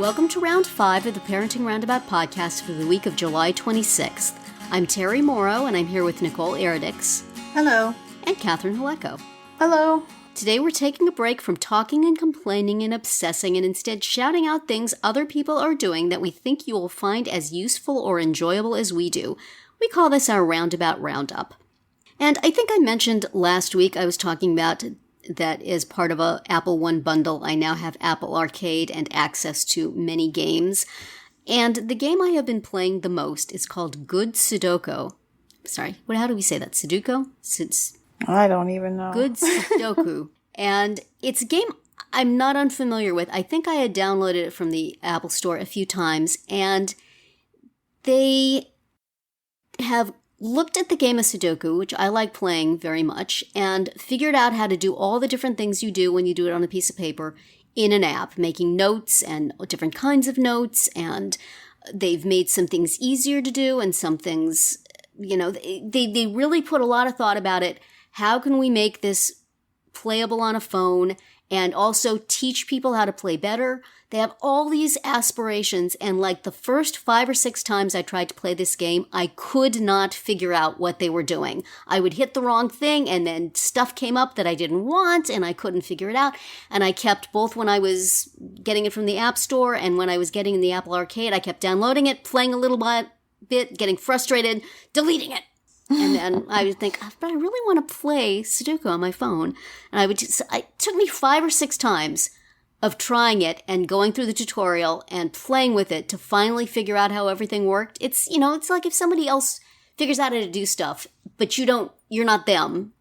Welcome to Round 5 of the Parenting Roundabout podcast for the week of July 26th. I'm Terry Morrow, and I'm here with Nicole Eridix. Hello. And Catherine Halecko. Hello. Today we're taking a break from talking and complaining and obsessing and instead shouting out things other people are doing that we think you will find as useful or enjoyable as we do. We call this our Roundabout Roundup. And I think I mentioned last week I was talking about that as part of a Apple One bundle, I now have Apple Arcade and access to many games. And the game I have been playing the most is called Good Sudoku. Sorry, how do we say that? Sudoku? I don't even know. Good Sudoku. And it's a game I'm not unfamiliar with. I think I had downloaded it from the Apple Store a few times, and they have looked at the game of Sudoku, which I like playing very much, and figured out how to do all the different things you do when you do it on a piece of paper in an app, making notes and different kinds of notes, and they've made some things easier to do and some things, they really put a lot of thought about it. How can we make this playable on a phone and also teach people how to play better? They have all these aspirations, and like the first 5 or 6 times I tried to play this game, I could not figure out what they were doing. I would hit the wrong thing, and then stuff came up that I didn't want, and I couldn't figure it out. And I kept, both when I was getting it from the App Store and when I was getting in the Apple Arcade, I kept downloading it, playing a little bit, getting frustrated, deleting it. And then I would think, but I really want to play Sudoku on my phone. And it took me 5 or 6 times of trying it and going through the tutorial and playing with it to finally figure out how everything worked. It's like if somebody else figures out how to do stuff, but you're not them.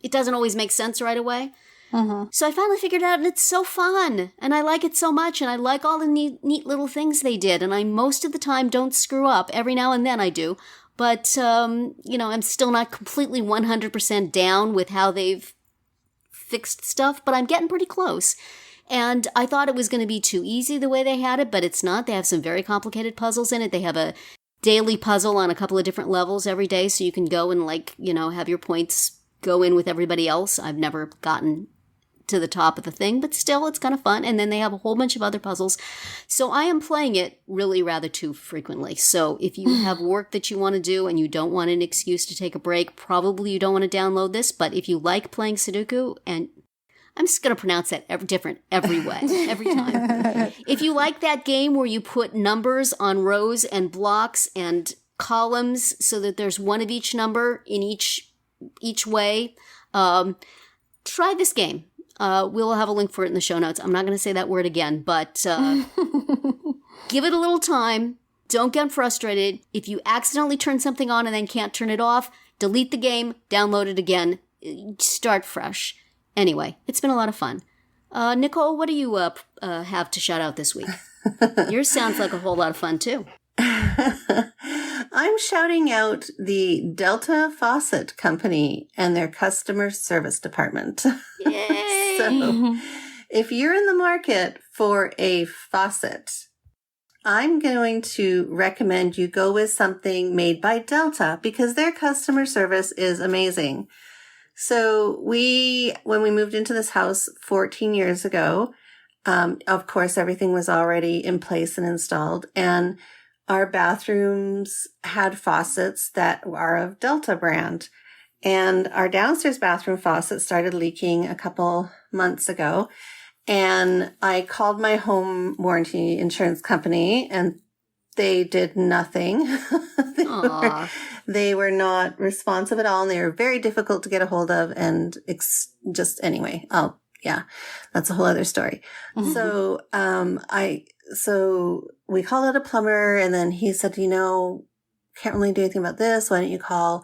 It doesn't always make sense right away. Mm-hmm. So I finally figured it out, and it's so fun, and I like it so much, and I like all the neat little things they did, and I most of the time don't screw up. Every now and then I do. But, I'm still not completely 100% down with how they've fixed stuff, but I'm getting pretty close. And I thought it was going to be too easy the way they had it, but it's not. They have some very complicated puzzles in it. They have a daily puzzle on a couple of different levels every day, so you can go and, have your points go in with everybody else. I've never gotten to the top of the thing, but still, it's kind of fun. And then they have a whole bunch of other puzzles. So I am playing it really rather too frequently. So if you have work that you want to do and you don't want an excuse to take a break, probably you don't want to download this. But if you like playing Sudoku, and I'm just going to pronounce that different every way, every time. If you like that game where you put numbers on rows and blocks and columns so that there's one of each number in each way, try this game. We'll have a link for it in the show notes. I'm not going to say that word again, but give it a little time. Don't get frustrated. If you accidentally turn something on and then can't turn it off, delete the game, download it again, start fresh. Anyway, it's been a lot of fun. Nicole, what do you have to shout out this week? Yours sounds like a whole lot of fun, too. I'm shouting out the Delta Faucet Company and their customer service department. Yay! So, if you're in the market for a faucet, I'm going to recommend you go with something made by Delta because their customer service is amazing. So when we moved into this house 14 years ago, of course, everything was already in place and installed, and our bathrooms had faucets that are of Delta brand. And our downstairs bathroom faucet started leaking a couple months ago. And I called my home warranty insurance company, and they did nothing. They were not responsive at all, and they were very difficult to get a hold of. And anyway, yeah, that's a whole other story. Mm-hmm. So we called out a plumber, and then he said, can't really do anything about this. Why don't you call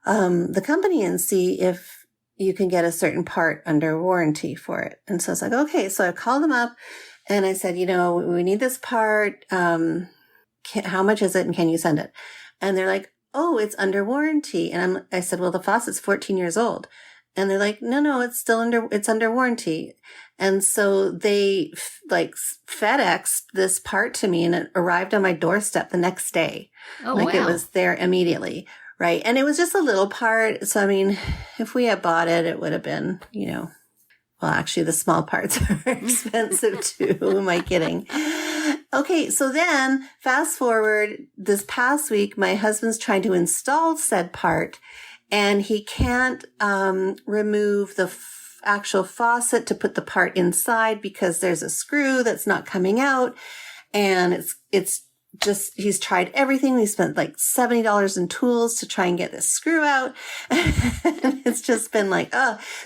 the company and see if you can get a certain part under warranty for it? And so I was like, okay. So I called them up, and I said, we need this part. How much is it, and can you send it? And they're like, oh, it's under warranty. And I said, well, the faucet's 14 years old. And they're like, no, it's under warranty. And so they FedExed this part to me, and it arrived on my doorstep the next day. Oh, wow. It was there immediately. Right. And it was just a little part. So, I mean, if we had bought it, it would have been, Well, actually, the small parts are expensive too. Who am I kidding? Okay, so then fast forward this past week, my husband's trying to install said part, and he can't remove the actual faucet to put the part inside because there's a screw that's not coming out, and it's just, he's tried everything. We spent like $70 in tools to try and get this screw out. And it's just been like,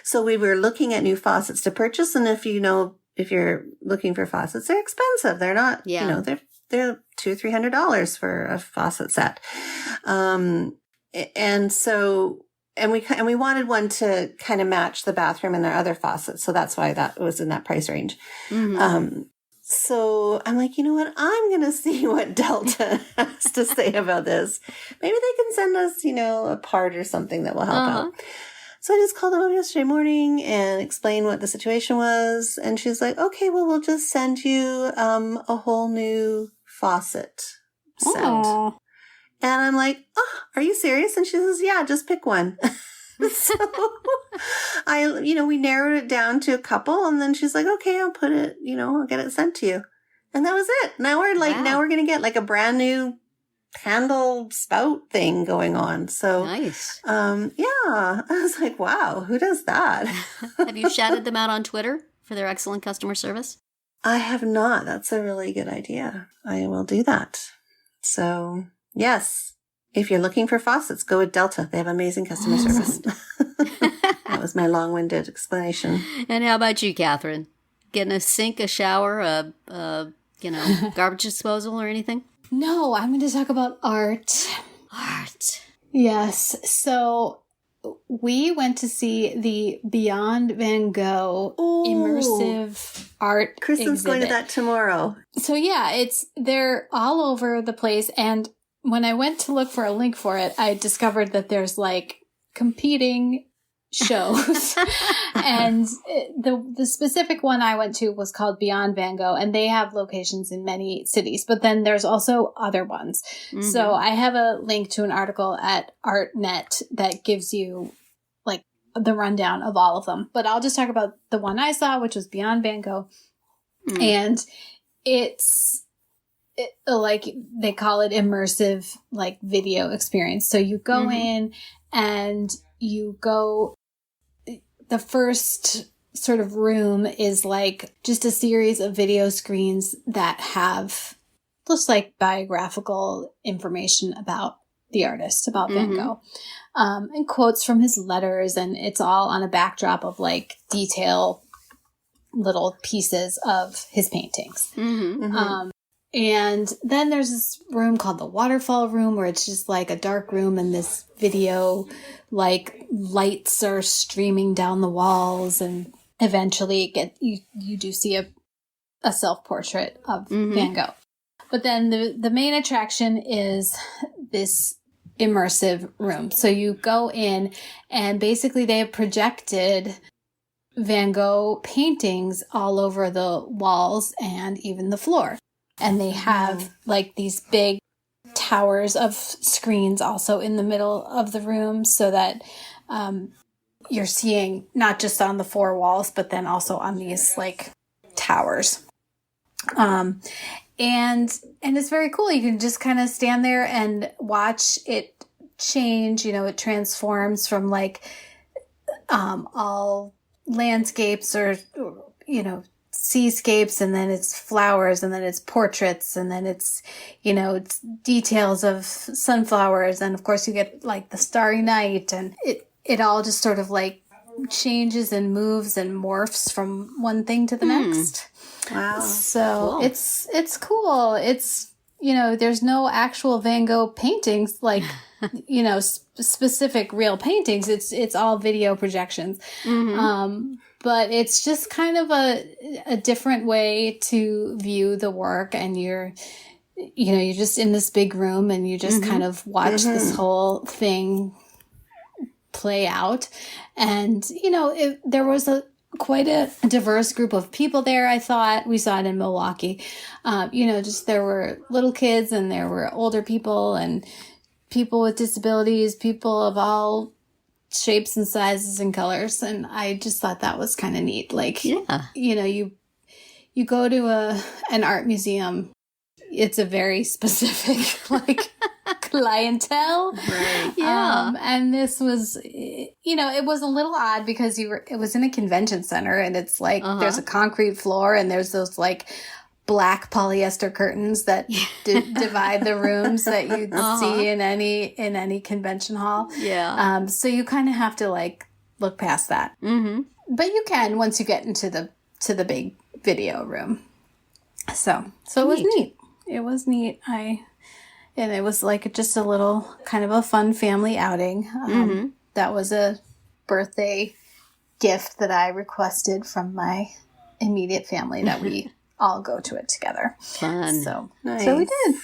so we were looking at new faucets to purchase. And if you're looking for faucets, they're expensive. They're not, they're $200-$300 for a faucet set. And we wanted one to kind of match the bathroom and their other faucets. So that's why that was in that price range. Mm-hmm. So I'm like, you know what? I'm going to see what Delta has to say about this. Maybe they can send us, a part or something that will help out. So I just called them up yesterday morning and explained what the situation was. And she's like, okay, well, we'll just send you a whole new faucet set. Aww. And I'm like, oh, are you serious? And she says, yeah, just pick one. So we narrowed it down to a couple, and then she's like, okay, I'll put it, I'll get it sent to you. And that was it. Now we're now we're going to get like a brand new handle spout thing going on. So nice. I was like, wow, who does that? Have you shouted them out on Twitter for their excellent customer service? I have not. That's a really good idea. I will do that. So yes. If you're looking for faucets, go with Delta. They have amazing customer service. That was my long-winded explanation. And how about you, Catherine? Getting a sink, a shower, garbage disposal or anything? No, I'm going to talk about art. Art. Yes. So we went to see the Beyond Van Gogh immersive art Kristen's exhibit. Going to that tomorrow. So yeah, they're all over the place, and when I went to look for a link for it, I discovered that there's like competing shows. And the specific one I went to was called Beyond Van Gogh, and they have locations in many cities, but then there's also other ones. Mm-hmm. So I have a link to an article at ArtNet that gives you like the rundown of all of them. But I'll just talk about the one I saw, which was Beyond Van Gogh. Mm. And it's like they call it immersive like video experience. So you go in and the first sort of room is like just a series of video screens that have just like biographical information about the artist, about Van Gogh, and quotes from his letters. And it's all on a backdrop of like detail little pieces of his paintings. And then there's this room called the waterfall room where it's just like a dark room and this video, like lights are streaming down the walls, and eventually you do see a self-portrait of Van Gogh. But then the main attraction is this immersive room. So you go in and basically they have projected Van Gogh paintings all over the walls and even the floor. And they have like these big towers of screens also in the middle of the room so that you're seeing not just on the four walls, but then also on these like towers. And it's very cool. You can just kind of stand there and watch it change. It transforms from like all landscapes or seascapes, and then it's flowers, and then it's portraits, and then it's it's details of sunflowers, and of course you get like the starry night, and it all just sort of like changes and moves and morphs from one thing to the next. Wow. So cool. It's cool. It's there's no actual Van Gogh paintings like specific real paintings. It's all video projections. But it's just kind of a different way to view the work, and you're just in this big room and you just kind of watch this whole thing play out. And, there was quite a diverse group of people there. I thought we saw it in Milwaukee. Just there were little kids and there were older people and people with disabilities, people of all shapes and sizes and colors. And I just thought that was kind of neat. Like, Yeah. you know, you go to an art museum, it's a very specific, like, clientele. Right. Yeah. And this was, you know, it was a little odd because it was in a convention center, and it's like, there's a concrete floor, and there's those like black polyester curtains that divide the rooms that you'd see in any convention hall. Yeah. So you kind of have to like look past that. Mm-hmm. But you can once you get into the big video room. So it was neat. It was neat. And it was like just a little kind of a fun family outing. That was a birthday gift that I requested from my immediate family that we all go to it together. Fun. So Nice. we did.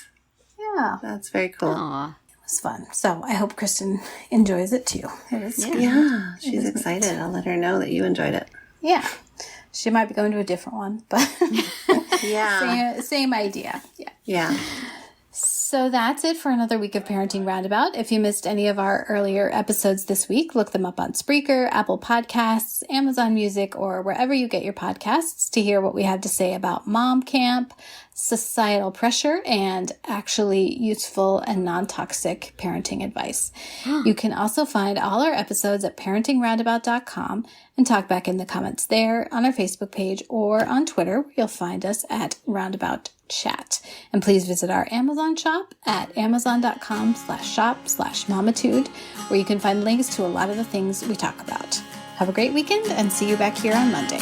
Yeah. That's very cool. Aw. It was fun. So I hope Kristen enjoys it too. It was Yeah, she's excited. I'll let her know that you enjoyed it. Yeah. She might be going to a different one, but Yeah. same idea. Yeah. Yeah. So that's it for another week of Parenting Roundabout. If you missed any of our earlier episodes this week, look them up on Spreaker, Apple Podcasts, Amazon Music, or wherever you get your podcasts to hear what we have to say about mom camp, societal pressure, and actually useful and non-toxic parenting advice. You can also find all our episodes at parentingroundabout.com and talk back in the comments there, on our Facebook page, or on Twitter, where you'll find us at Roundabout Chat. And please visit our Amazon shop at amazon.com/shop/mamitude, where you can find links to a lot of the things we talk about. Have a great weekend and see you back here on Monday.